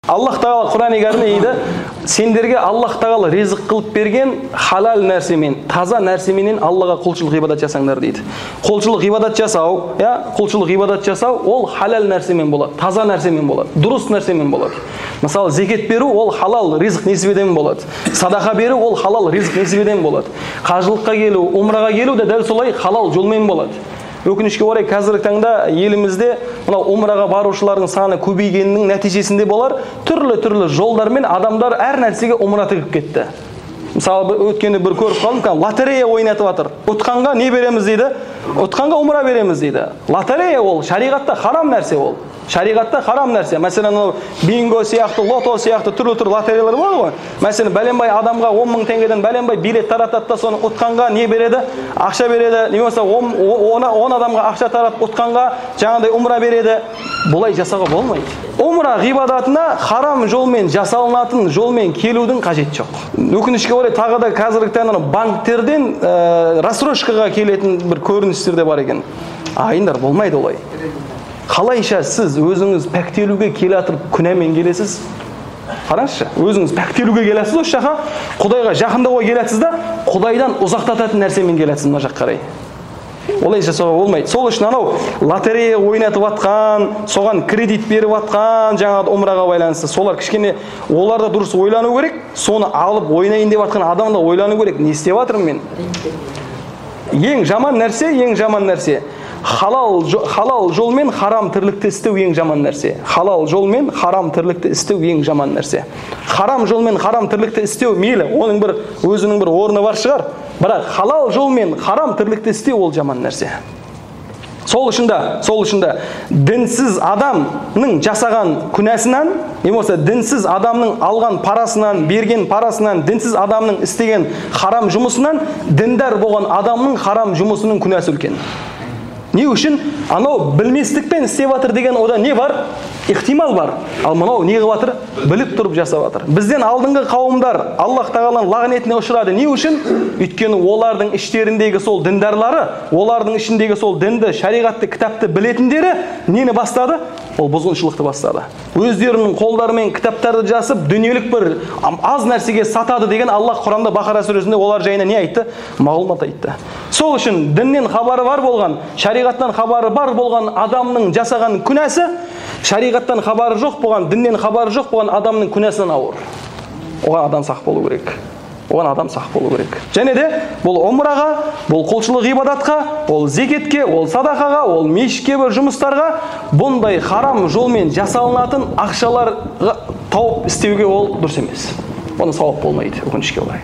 Аллах Тағала Құран-ы Кәрімде дейді, сендерге Аллах Тағала ризық қылып берген халал нәрсемен, таза нәрсеменен Аллаға құлшылық ғибадат жасаңдар дейді. Құлшылық ғибадат жасау, құлшылық ғибадат жасау ол халал нәрсемен болады, таза нәрсемен болады, дұрыс нәрсемен болады. Мысалы, зекет беру ол халал ризық несібеден болады. Садақа беру ол халал ризық несібеден болады. Қажылыққа келу, умраға келу де дәл солай халал жолмен болады. Өкінішке орай қазіргі таңда елімізде мынау умраға барушылардың саны көбейгенінің нәтижесінде болар, түрлі жолдармен адамдар әр нәрсеге умра тігіп кетті. Мысалы, өткенде бір көріп қалдым, лотерея ойнатып жатыр. Ұтқанға не береміз дейді? Ұтқанға умра береміз дейді. Лотерея ол шариғатта харам нәрсе ол. Шариғатта харам нәрсе. Мәселен, бинго сияқты, лото сияқты түрлі лотереялар бар ғой. Мәселен, бәленбай адамға 10 мың теңгеден бәленбай билет таратады да, соны ұтқанға не береді? Ақша береді. Немесе 10 адамға ақша таратып ұтқанға жаңағыдай умра береді. Бұлай жасауға болмайды. Умра ғибадатына харам жолмен жасалынатын жолмен келудің қажет жоқ. Өкінішке орай тағы да қазіргі таңда банктерден рассрочкаға келетін бір көріністер де бар екен. Айындар, болмайды олай. Қалайша сіз өзіңіз пәктелуге келе атырып күнәмен келесіз? Қараңызшы, өзіңіз пәктелуге келесіз, осы жаққа Құдайға жақындауға келесіз да, Құдайдан ұзақтататын нәрсемен келесіз мына жаққа қарай. Олай жасауға болмайды. Сол үшін анау лотерея ойнатып атқан, соған кредит беріп атқан, жаңағы умраға байланысты, солар кішкене оларда дұрыс ойлану керек, соны алып ойнайын деп атқан адам да ойлану керек. Не істеп жатырмын мен? Ең жаман нәрсе, халал жолмен харам тірлікті істеу ең жаман нәрсе. Халал жолмен харам тірлікті істеу ең жаман нәрсе. Харам жолмен харам тірлікті істеу мейлі, оның бір өзінің бір орны бар шығар, бірақ халал жолмен харам тірлікті істеу ол жаман нәрсе. Сол үшін да дінсіз адамның жасаған күнәсінен, немесе дінсіз адамның алған парасынан, берген парасынан, дінсіз адамның істеген харам жұмысынан, діндар болған адамның харам жұмысының күнәсі үлкен. Не үшін? Анау білместікпен істеп жатыр деген ода не бар? Ихтимал бар. Ал мынау не қылып жатыр? Біліп тұрып жасап жатыр. Бізден алдыңғы қауымдар Аллах Тағаланың лағнетіне ұшырады. Не үшін? Өйткені олардың іштеріндегі сол діндарлары, олардың ішіндегі сол дінді, шариғатты, кітапты білетіндері нені бастады? Ол бұзғыншылықты бастады. Өздерінің қолдарымен кітаптарды жазып, дүниелік бір аз нәрсеге сатады деген Аллах Құранда Бақара сүресінде олар жайына не айтты? Мағлұмат айтты. Сол үшін діннен хабары бар болған, шариғаттан хабары бар болған адамның жасаған күнәсі, шариғаттан хабары жоқ болған, діннен хабары жоқ болған адамның күнәсінен ауыр. Оған адам сақ болу керек. Және де бұл умраға, бұл құлшылық ғибадатқа, ол зекетке, ол садақаға, ол мешітке бір жұмыстарға бұндай харам жолмен жасалынатын ақшалар тауып істеуге ол дұрыс емес. Оны сауап болмайды, өкінішке орай.